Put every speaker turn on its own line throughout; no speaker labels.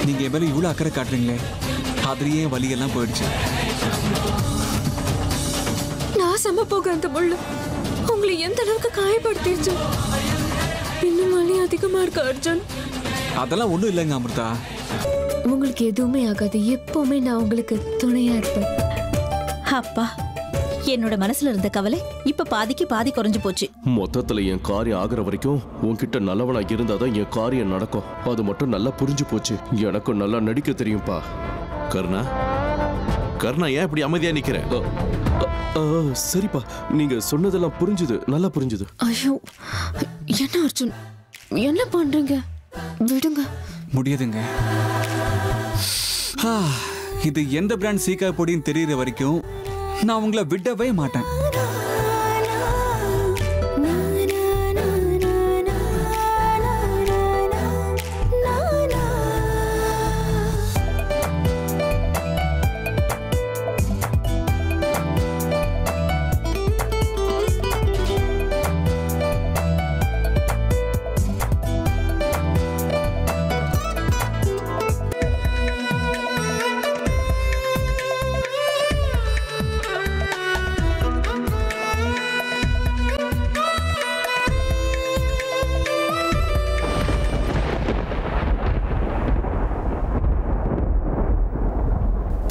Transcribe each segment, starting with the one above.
நீங்க என் மேல இவ்வளவு அக்கறை காட்டுறீங்களே, அதுலயே வலியெல்லாம் போயிடுச்சு.
நாசமா போக அந்த முள்ளு உங்களை எந்த அளவுக்கு காயப்படுத்திடுச்சு? இன்னும் வலி அதிகமா இருக்கு அர்ஜுன்.
அதெல்லாம் ஒண்ணும் இல்லைங்க அமிர்தா.
உங்களுக்கு எதுவுமே ஆகாது. எப்பவுமே நான் உங்களுக்கு துணையா இருப்பேன்.
அப்பா, என்னோட மனசுல இருந்த கவலை இப்ப பாதிக்கு பாதி குறைஞ்சு போச்சு.
மொத்தத்துல என் காரியம் ஆகுற வரைக்கும் உன்கிட்ட நல்லவனா இருந்தாதான் என் காரியம் நடக்கும். அது மட்டும் நல்லா புரிஞ்சு போச்சு. எனக்கும் நல்லா நடிக்க தெரியும்பா.
கருணா, கருணா ஏன் இப்படி அமைதியா நிக்கிற?
சரிப்பா, நீங்க சொன்னதெல்லாம் புரிஞ்சுது, நல்லா புரிஞ்சுது.
ஐயோ, என்ன அர்ஜுன் என்ன பண்றீங்க? விடுங்க.
முடியாதுங்க. இது எந்த பிராண்ட் சீக்கா பொடின்னு தெரியற வரைக்கும் நான் உங்களை விடவே மாட்டேன்.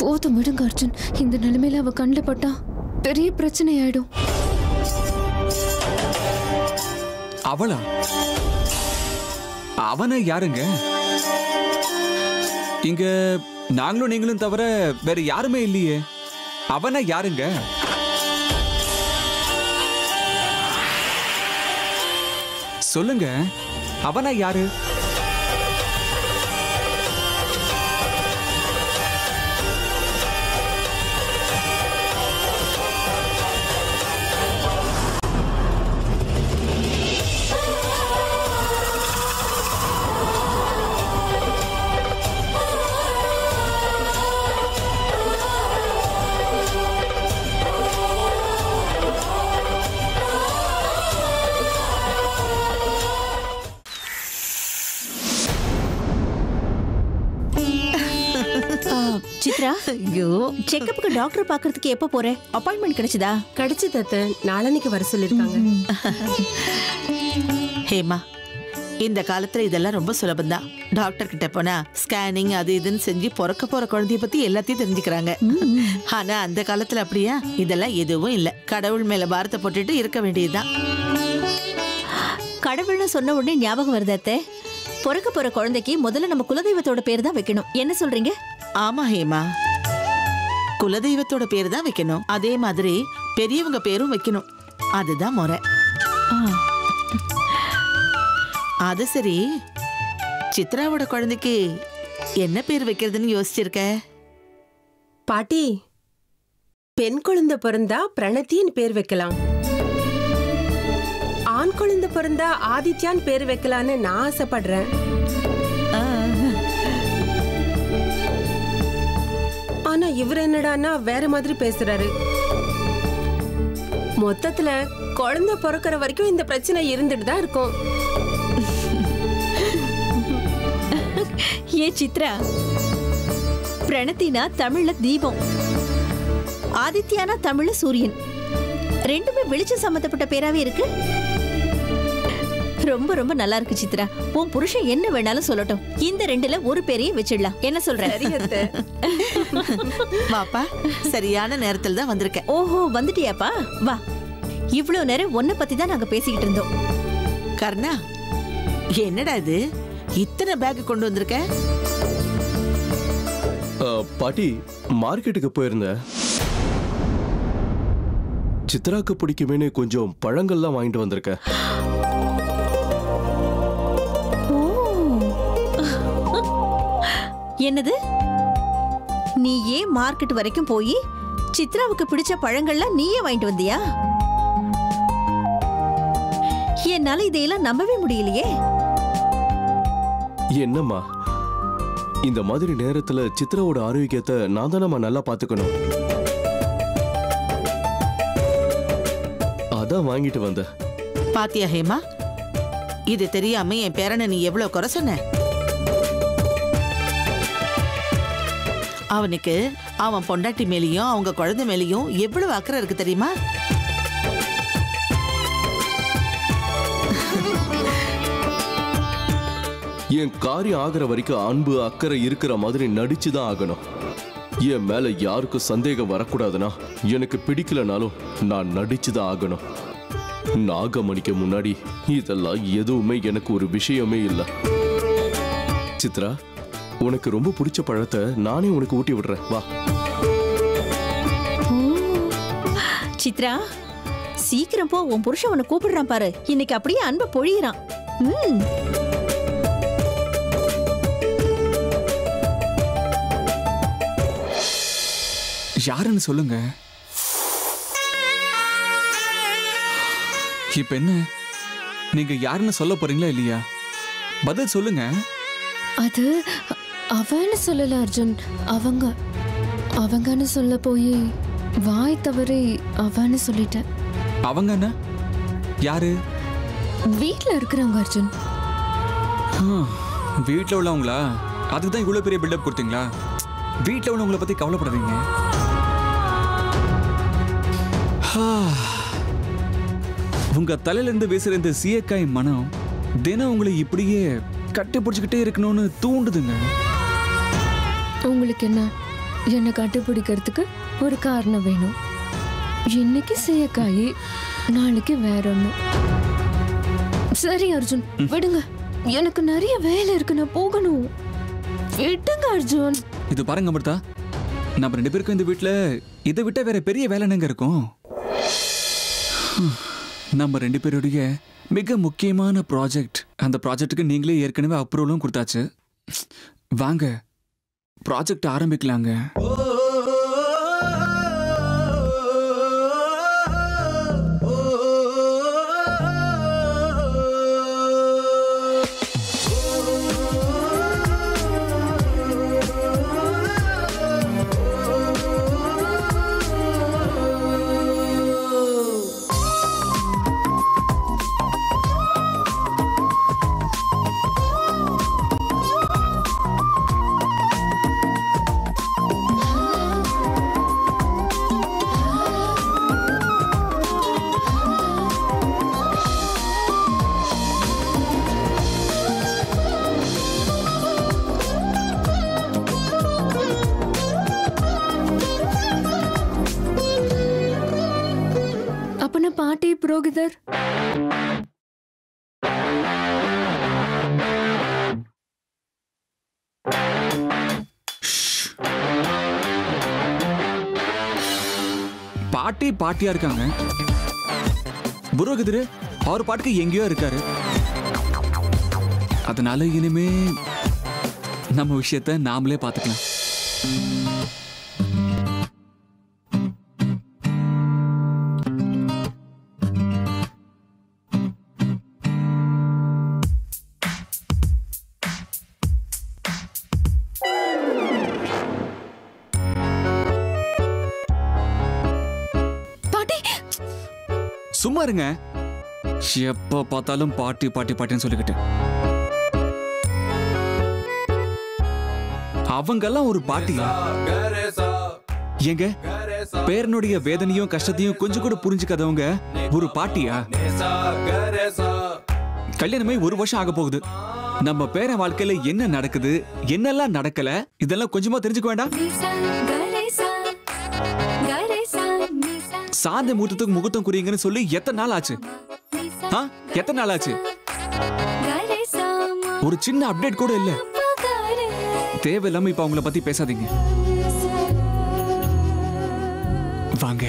போதும் விடுங்க அர்ஜுன். இந்த நிலைமையில அவ கண்ணில் பட்டா பெரிய பிரச்சனை ஆயிடும்.
அவளா? அவனை யாருங்க? இங்க நாங்களும் நீங்களும் தவிர வேற யாருமே இல்லையே. அவனை யாருங்க? சொல்லுங்க, அவனை யாரு?
சித்ரா, ஐயோ, செக்கப்புக்கு டாக்டர் பாக்குறதுக்கு எப்ப போற? அப்பாயின்மெண்ட் கிடைச்சதா?
கிடைச்சது அத்தை. நாளன்னைக்கு வர சொல்லிருக்காங்க.
ஹேமா, இந்த காலத்துல இதெல்லாம் ரொம்ப சுலபம்தான். டாக்டர் கிட்ட போனா ஸ்கேனிங் அது இதுன்னு செஞ்சு பிறக்க போற குழந்தைய பத்தி எல்லாத்தையும் தெரிஞ்சுக்கிறாங்க. ஆனா அந்த காலத்துல அப்படியா? இதெல்லாம் எதுவும் இல்ல. கடவுள் மேல பாரத்தை போட்டுட்டு இருக்க வேண்டியதுதான்.
கடவுள்னு சொன்ன உடனே ஞாபகம் வருது அத்தை. பிறக்க போற குழந்தைக்கு முதல்ல நம்ம குலதெய்வத்தோட பேர் தான் வைக்கணும். என்ன சொல்றீங்க?
ஆமா ஹேமா, குலதெய்வத்தோட பேரு தான் வைக்கணும். அதே மாதிரி பெரியவங்க பேரும் வைக்கணும். அதுதான் முறை. அது சரி, சித்ராவோட குழந்தைக்கு என்ன பேர் வைக்கிறதுன்னு யோசிச்சிருக்க?
பாட்டி, பெண் குழந்தை பிறந்தா பிரணத்தின்னு பேர் வைக்கலாம். ஆண் குழந்தை பிறந்தா ஆதித்யான்னு பேர் வைக்கலான்னு நான் ஆசைப்படுறேன். ஆனா இவர் என்னடான்னா வேற மாதிரி பேசுறாரு. மொத்தத்துல குழந்தை பிறக்கிற வரைக்கும் இந்த பிரச்சனை இருந்துட்டு தான் இருக்கும்.
ஏ சித்ரா, பிரணத்தினா தமிழ்ல தீபம், ஆதித்யானா தமிழ்ல சூரியன். ரெண்டுமே வெளிச்சம் சம்பந்தப்பட்ட பேராவே இருக்கு. ரொம்ப ரொம்ப நல்லா இருக்கு சித்ரா. உன் புருஷன் என்ன வேணாலும் சொல்லட்டும், இந்த ரெண்டுல ஒரு பேரையே வச்சிடலாம். என்ன சொல்ற?
வாப்பா, சரியான நேரத்துல தான் வந்திருக்கேன்.
ஓஹோ, வந்துட்டியாப்பா? வா. இவ்வளவு நேரம் உன்னை பத்தி தான் நாங்க பேசிக்கிட்டு இருந்தோம்.
கர்ணா, என்னடா இது இத்தனை பேக் கொண்டு வந்திருக்க?
பாட்டி, மார்க்கெட்டுக்கு போயிருந்தேன். சித்ராக்கு பிடிக்குமேனு கொஞ்சம் பழங்கள்லாம் வாங்கிட்டு வந்திருக்கேன்.
என்னது? நீ ஏன் மார்க்கெட் வரைக்கும் போய் சித்ராவுக்கு பிடிச்ச பழங்கள்லாம் நீயே வாங்கிட்டு வந்தியா? என்னால இதையெல்லாம் நம்பவே முடியலையே.
என்னம்மா, இந்த மாதிரி நேரத்துல சித்ராவோட ஆரோக்கியத்தை நான் தானம்மா நல்லா பாத்துக்கணும். அதான் வாங்கிட்டு வந்த.
பாத்தியா ஹேமா, இது தெரியாம என் பேரனை நீ எவ்வளவு குறை சொன்ன? அவனுக்கு அவன் பொண்டாட்டி மேலேயும் அவங்க குழந்தை மேலேயும் எவ்வளவு அக்கறை இருக்கு தெரியுமா?
என் காரியம் ஆகிற வரைக்கும் அன்பு அக்கறை இருக்கிற மாதிரி நடிச்சுதான் ஆகணும். என் மேல யாருக்கும் சந்தேகம் வரக்கூடாதுன்னா எனக்கு பிடிக்கலனாலும் நான் நடிச்சுதான் ஆகணும். நாகமணிக்கு முன்னாடி இதெல்லாம் எதுவுமே எனக்கு ஒரு விஷயமே இல்லை. சித்ரா, உனக்கு ரொம்ப பிடிச்ச பழத்தை நானே உனக்கு ஊட்டி விடுறேன், வா.
சித்ரா, சீக்கிரம் போ, உன் புருஷன் உன்னை கூப்பிடுறான் பாரு. இன்னைக்கு அப்படியே அன்பை பொழியிறான்.
யாருன்னு சொல்லுங்க. இப்ப என்ன, நீங்க யாருன்னு சொல்ல போறீங்களா இல்லையா? பதில் சொல்லுங்க.
அது அவன்னு சொல்லல அர்ஜுன், அவங்கன்னு சொல்ல போய் வாய் தவறி அவன்னு சொல்லிட்டேன்.
அவங்கன்னா யாரு?
வீட்ல இருக்கிறவங்க அர்ஜுன்.
வீட்ல உள்ளவங்களா? அதுக்குதான் இவ்வளவு பெரிய பில்டப் கொடுத்தீங்களா? வீட்ல உள்ளவங்களை பத்தி கவலைப்படாதீங்க. உங்க தலையில இருந்து வீசுற இந்த சீயக்காய் மனம் தினம் உங்களை இப்படியே கட்டி பிடிச்சுக்கிட்டே இருக்கணும்னு தூண்டுதுங்க.
உங்களுக்கு என்ன கட்டுப்பிடிக்கிறதுக்கு ஒரு காரணம் வேணும். இன்னைக்கு சீயக்காய், நாளைக்கு வேற ஒண்ணு. சரி அர்ஜுன், விடுங்க, எனக்கு நிறைய வேலை இருக்கு, நான் போகணும். விடுங்க அர்ஜுன்.
இது பாருங்க அமிர்தா, நம்ம 2 பேருக்கும் இந்த வீட்டுல இதை விட்ட வேற பெரிய வேலை என்னங்க இருக்கும்? நம்ம 2 பேருடைய மிக முக்கியமான ப்ராஜெக்ட். அந்த ப்ராஜெக்ட்டுக்கு நீங்களே ஏற்கனவே அப்ரூவலும் கொடுத்தாச்சு. வாங்க ப்ராஜெக்ட் ஆரம்பிக்கலாங்க.
பாட்டி புரோகிதர்,
பாட்டி பாட்டியா இருக்காங்க. புரோகிதரு அவர் பாட்டுக்கு எங்கேயோ இருக்காரு. அதனால இனிமே நம்ம விஷயத்தை நாமளே பார்த்துக்கலாம். சும்மா இருங்க, எப்ப பார்த்தாலும் பாட்டி பாட்டி பாட்டின்னு சொல்லிக்கிட்டு. அவங்கெல்லாம் ஒரு பாட்டியா? ஏங்க, பேரனுடைய வேதனையும் கஷ்டத்தையும் கொஞ்சம் கூட புரிஞ்சுக்காதவங்க ஒரு பாட்டியா? கல்யாணமே 1 வருஷம் ஆக போகுது. நம்ம பேரன் வாழ்க்கையில என்ன நடக்குது, என்னெல்லாம் நடக்கல, இதெல்லாம் கொஞ்சமா தெரிஞ்சுக்க வேண்டாம்? சாந்தி முகூர்த்தத்துக்கு முகூர்த்தம் குறிங்கன்னு சொல்லி எத்தனை நாள் ஆச்சு? எத்தனை நாள் ஆச்சு? ஒரு சின்ன அப்டேட் கூட இல்ல. தேவையில்லாம இப்ப அவங்கள பத்தி பேசாதீங்க. வாங்க.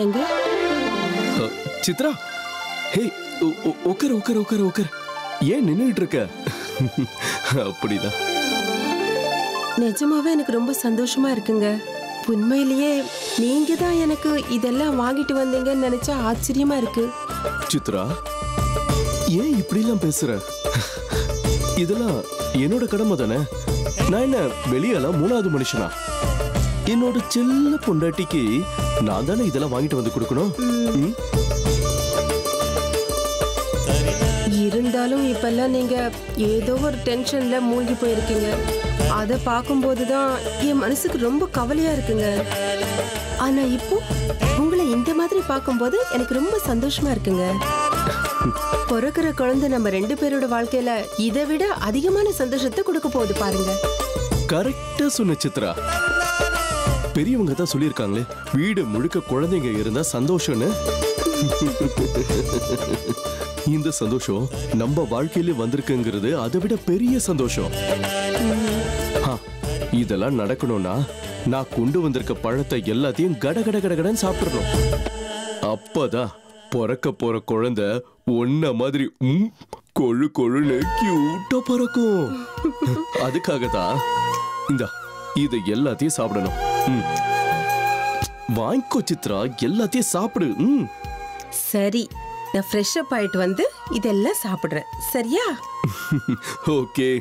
எங்க
சித்ரா, ஹே, உட்கார் உட்கார் உட்கார் உட்கார். ஏன் நின்னுட்டு இருக்க? அப்படிதான்.
நிஜமாவே எனக்கு ரொம்ப சந்தோஷமா இருக்குங்க. உண்மையிலேயே நீங்க தான் எனக்கு இதெல்லாம் வாங்கிட்டு வந்தீங்கன்னு நினைச்சா ஆச்சரியமா இருக்கு.
சித்ரா, ஏன் இப்படிலாம் பேசுற? இதெல்லாம் என்னோட கடமை தானே. நான் என்ன வெளியால 3வது மனுஷனா? என்னோட செல்ல பொண்டாட்டிக்கு நான் தானே இதெல்லாம் வாங்கிட்டு வந்து கொடுக்கணும்.
இருந்தாலும் இப்பெல்லாம் நீங்க ஏதோ ஒரு டென்ஷன்ல மூழ்கி போயிருக்கீங்க. அதை பார்க்கும்போது தான் என் மனசுக்கு ரொம்ப கவலையா இருக்குங்க. ஆனா இப்போ உங்களை இந்த மாதிரி பார்க்கும்போது எனக்கு ரொம்ப சந்தோஷமா இருக்குங்க. பிறக்கிற குழந்தை நம்ம 2 பேரோட வாழ்க்கையில இதை விட அதிகமான சந்தோஷத்தை கொடுக்க போகுது பாருங்க.
கரெக்டா சொன்ன சித்ரா. பெரியவங்க தான் சொல்லியிருக்காங்களே, வீடு முழுக்க குழந்தைங்க இருந்தா சந்தோஷம்னு. இந்த சந்தோஷம் நம்ம வாழ்க்கையில வந்திருக்குங்கிறது அதை விட பெரிய சந்தோஷம். இதெல்லாம் நடக்கணும்னா நான் கொண்டு வந்திருக்க பழத்தை எல்லாத்தையும் கடகடன்னு சாப்பிடணும். அப்பதான் பிறக்க போற குழந்தை ஒன்ன மாதிரி கொழு கொழுன்னு கியூட்டா பிறக்கும். அதுக்காக தான் இந்த இது எல்லாத்தையும் சாப்பிடணும். வாங்கிக்கோ சித்ரா, எல்லாத்தையும் சாப்பிடு.
சரி, நான் ஃப்ரெஷ் அப் ஆயிட்டு வந்து இதெல்லாம் சாப்பிடுறேன். சரியா?
ஓகே.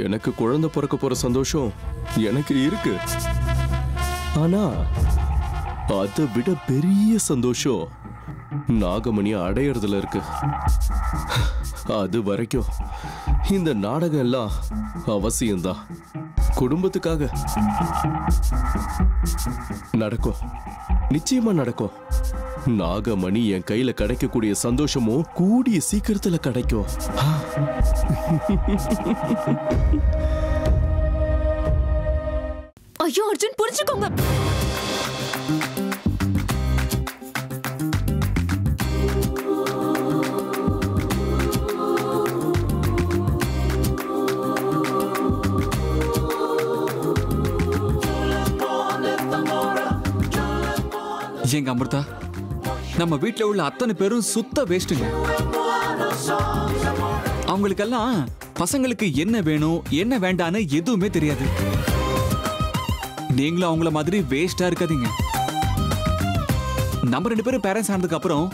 எனக்கு குழந்தை பிறக்க போற சந்தோஷம் எனக்கு இருக்கு. ஆனா அதை விட பெரிய சந்தோஷம் நாகமணி அடையறதுல இருக்கு. அது வரைக்கும் இந்த நாடகம் எல்லாம் அவசியம்தான். குடும்பத்துக்காக நடக்கும், நிச்சயமா நடக்கும். நாகமணி என் கையில கிடைக்கக்கூடிய சந்தோஷமும் கூடிய சீக்கிரத்துல கிடைக்கும்.
ஐயோ அர்ஜுன், புரிஞ்சுக்கோங்க.
எங்க அமிர்தா, நம்ம வீட்டுல உள்ள அத்தனை பேரும் சுத்த வேஸ்ட்டுங்க. அவங்களுக்கெல்லாம் பசங்களுக்கு என்ன வேணும் என்ன வேண்டான்னு எதுவுமே தெரியாது. நீங்களும் அவங்கள மாதிரி வேஸ்டா இருக்காதீங்க. நம்ம 2 பேரும் பேரண்ட்ஸ் ஆனதுக்கு அப்புறம்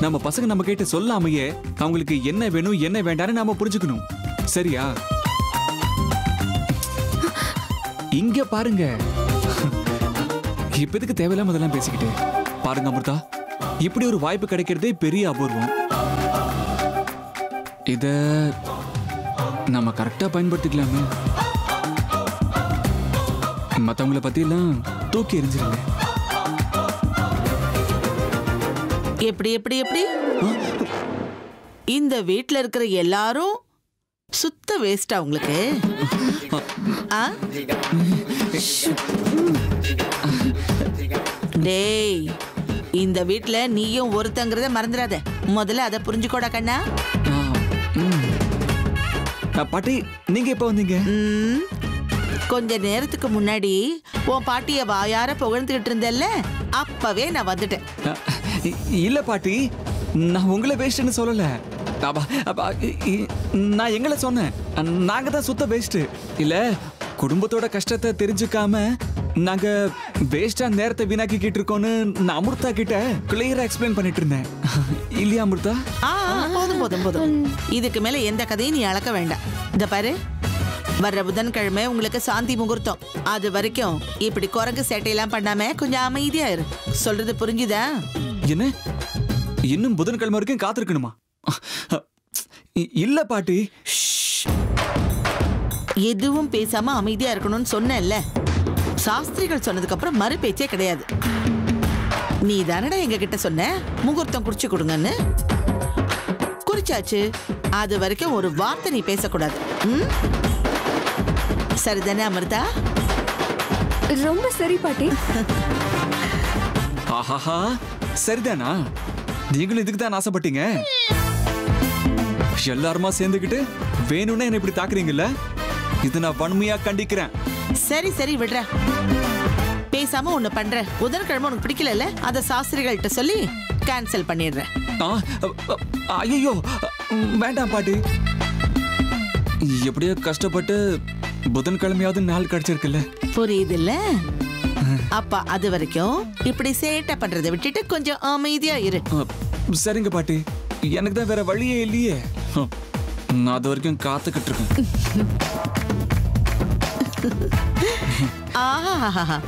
நம்ம பசங்க நம்ம கிட்ட சொல்லாமையே அவங்களுக்கு என்ன வேணும் என்ன வேண்டான்னு நாம புரிஞ்சுக்கணும். சரியா? இங்க பாருங்க, இப்பதுக்கு தேவையில்லாம அதெல்லாம் பேசிக்கிட்டு பாருங்க அமிர்தா, இப்படி ஒரு வாய்ப்பு கிடைக்கிறதே பெரிய அபூர்வம். இத நம்ம கரெக்டா பயன்படுத்திக்கலாமே. மத்தவங்களை பத்தி எல்லாம் தூக்கி எறிஞ்சிருங்க.
எப்படி எப்படி எப்படி இந்த வீட்ல இருக்கிற எல்லாரும் சுத்த வேஸ்டா உங்களுக்கு? டேய், இந்த வீட்ல நீயும் ஒருத்தங்கிறத மறந்துடாத. முதல்ல அதை புரிஞ்சுக்கோடா கண்ணா.
பாட்டி, நீங்க எப்ப வந்தீங்க?
கொஞ்ச நேரத்துக்கு முன்னாடி உன் பாட்டிய வாயார புகழ்ந்துகிட்டு இருந்தல்ல, அப்பவே நான் வந்துட்டேன்.
இல்ல பாட்டி, நான் உங்களை வேஸ்ட்னு சொல்லல. நான் எங்களை சொன்னேன். நாங்க தான் சுத்த வேஸ்ட். இல்ல, குடும்பத்தோட கஷ்டத்தை தெரிஞ்சுக்காம நாங்க வேஸ்டா நேரத்தை வீணாக்கிட்டு இருக்கோம்னு நான் அமிர்தா கிட்ட கிளியரா எக்ஸ்பிளைன் பண்ணிட்டு இருந்தேன். இல்லையா அமிர்தா?
போதும் போதும் போதும். இதுக்கு மேல எந்த கதையும் நீ அளக்க வேண்டாம். இந்த பாரு, வர்ற புதன்கிழமை உங்களுக்கு சாந்தி முகூர்த்தம். அது வரைக்கும் இப்படி குரங்கு சேட்டையெல்லாம் பண்ணாம கொஞ்சம் அமைதியா இரு. சொல்றது புரிஞ்சுதா?
என்ன, இன்னும் புதன்கிழமை வரைக்கும் காத்திருக்கணுமா? இல்ல பாட்டி.
எதுவும் பேசாம அமைதியா இருக்கணும்னு சொன்னேன்ல. சாஸ்திரிகள் சொன்னதுக்கு அப்புறம் மறு பேச்சே கிடையாது. நீ தானடா எங்க கிட்ட சொன்ன முகூர்த்தம் குறிச்சு கொடுங்கன்னு. குறிச்சாச்சு. அது வரைக்கும் ஒரு வார்த்தை நீ பேசக்கூடாது. சரிதானே அமிர்தா?
ரொம்ப சரி பாட்டி.
ஆஹாஹா, சரிதானா? நீங்களும் இதுக்கு தான் ஆசைப்பட்டீங்க. எல்லாருமா சேர்ந்துக்கிட்டு வேணும்னா என்ன இப்படி தாக்குறீங்கல்ல? இது நான் வன்மையா கண்டிக்கிறேன்.
சரி சரி விடுற. பேசாம ஒண்ணு பண்ற. புதன்கிழமை உனக்கு பிடிக்கல, அத சாஸ்திரிகள்கிட்ட சொல்லி கேன்சல் பண்ணிடுறேன்.
ஐயோ வேண்டாம் பாட்டி. எப்படியோ கஷ்டப்பட்டு புதன்கிழமையாவது நாள் கிடைச்சிருக்குல்ல.
புரியுதுல்ல? அப்ப அது வரைக்கும் இப்படி சேட்டை பண்றதை விட்டுட்டு கொஞ்சம் அமைதியா இரு.
சரிங்க பாட்டி, எனக்கு தான் வேற வழியே இல்லையே. நான் அது வரைக்கும் காத்துக்கிட்டு இருக்கேன்.
ஆஹா,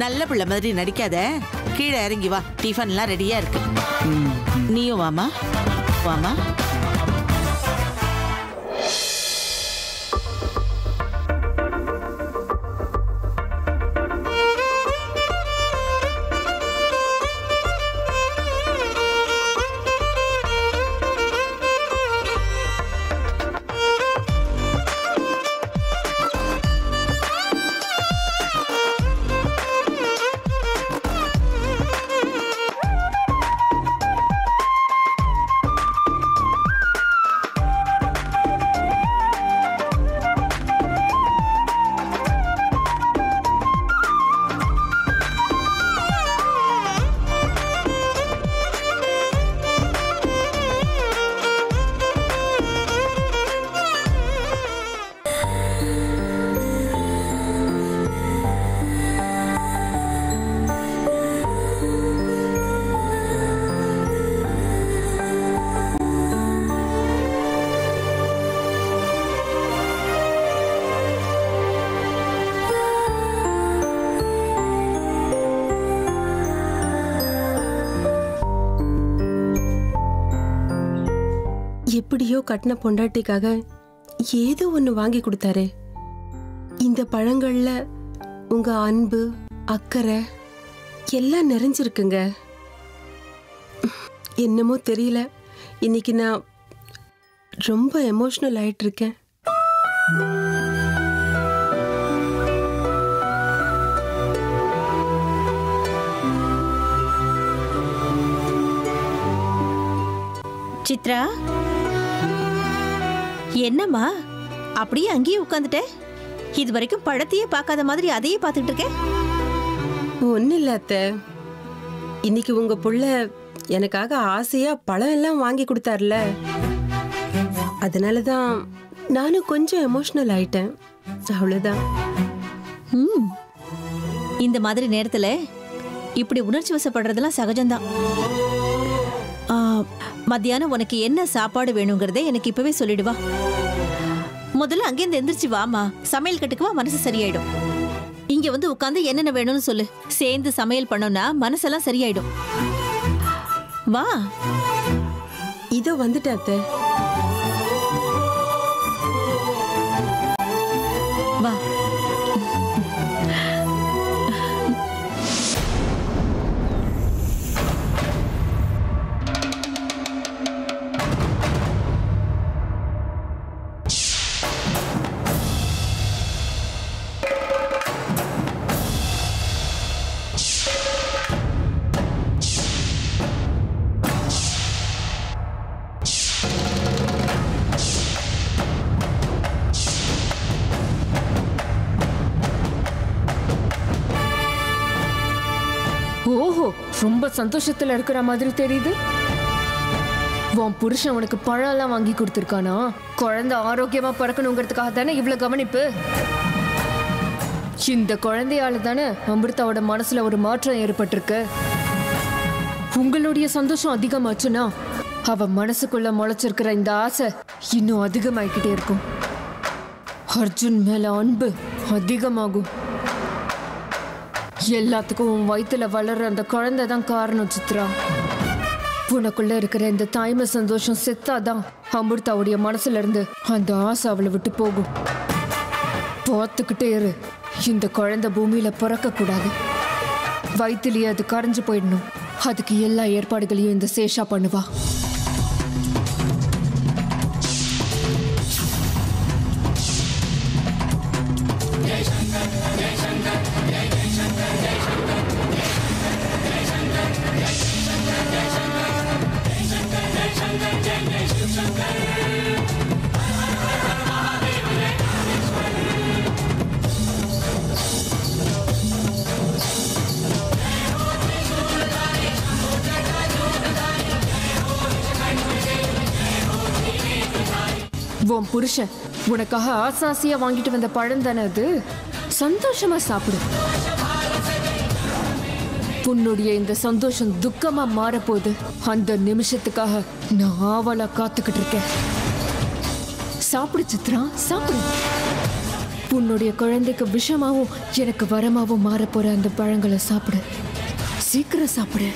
நல்ல பிள்ளை மாதிரி நடிக்காத. கீழே இறங்கி வா, டிஃபன்லாம் ரெடியா இருக்கு. நீயும் வாமா, வாமா.
எப்படியோ கட்டின பொண்டாட்டிக்காக ஏதோ ஒன்று வாங்கி கொடுத்தாரு. இந்த பழங்கள்ல உங்க அன்பு, அக்கறை எல்லாம் நிறைஞ்சிருக்குங்க. என்னமோ தெரியல, இன்னைக்கு நான் ரொம்ப எமோஷனல் ஆயிட்டு இருக்கேன்.
சித்ரா, என்னம்மா அப்படியே அங்கேயே உட்காந்துட்ட? இது வரைக்கும் பழத்தையே பார்க்காத மாதிரி அதையே பார்த்துட்டு இருக்கேன்.
ஒன்றும் இல்லை அத்தை, இன்னைக்கு உங்க புள்ள எனக்காக ஆசையா பழம் எல்லாம் வாங்கி கொடுத்தாருல, அதனால தான் நானும் கொஞ்சம் எமோஷனல் ஆயிட்டேன், அவ்வளோதான்.
இந்த மாதிரி நேரத்துல இப்படி உணர்ச்சி வசப்படுறதெல்லாம் சகஜம்தான். மத்தியானம் உனக்கு என்ன சாப்பாடு வேணுங்கிறத எனக்கு இப்பவே சொல்லிடுவா. முதல்ல அங்கேருந்து எந்திரிச்சு வாமா, சமையல் கட்டுக்கு வா, மனசு சரியாயிடும். இங்க வந்து உட்காந்து என்னென்ன வேணும்னு சொல்லு, சேர்ந்து சமையல் பண்ணோம்னா மனசெல்லாம் சரியாயிடும். வா.
இதோ வந்துட்டேன் அத்தை.
வா.
ஓஹோ, ரொம்ப சந்தோஷத்துல இருக்கிற மாதிரி தெரியுது. உன் புருஷன் உனக்கு பழம் எல்லாம் வாங்கி கொடுத்துருக்கானா? குழந்தை ஆரோக்கியமா பிறக்கணுங்கிறதுக்காக தானே இவ்வளவு கவனிப்பு. இந்த குழந்தையால தானே அமிர்தாவோட மனசுல ஒரு மாற்றம் ஏற்பட்டிருக்கு. உங்களுடைய சந்தோஷம் அதிகமாச்சுன்னா அவ மனசுக்குள்ள முளைச்சிருக்கிற இந்த ஆசை இன்னும் அதிகமாயிக்கிட்டே இருக்கும். அர்ஜுன் மேல அன்பு அதிகமாகும். எல்லாத்துக்கும் உன் வயிற்றுல வளர்ற அந்த குழந்தை தான் காரணம் சித்ரா. உனக்குள்ள இருக்கிற இந்த தாய்மை சந்தோஷம் செத்தாதான் அமிர்தாவுடைய மனசுல இருந்து அந்த ஆசை அவளை விட்டு போகும். பார்த்துக்கிட்டே இரு, இந்த குழந்தை பூமியில பிறக்க கூடாது. வயிற்றுலயே அது கரைஞ்சு போயிடணும். அதுக்கு எல்லா ஏற்பாடுகளையும் இந்த சேஷா பண்ணுவா. உன் புருஷன் உனக்காக ஆசாசியா வாங்கிட்டு வந்த பழம் தானே அது? சந்தோஷமா சாப்பிடு. உன்னுடைய இந்த சந்தோஷம் துக்கமா மாறப்போகுது. அந்த நிமிஷத்துக்காக நான் ஆவலா காத்துக்கிட்டு இருக்கேன். சாப்பிடு சித்ரா, சாப்பிடு. உன்னுடைய குழந்தைக்கு விஷமாவும் எனக்கு வரமாவும் மாறப்போற அந்த பழங்களை சாப்பிடு. சீக்கிரம் சாப்பிடு.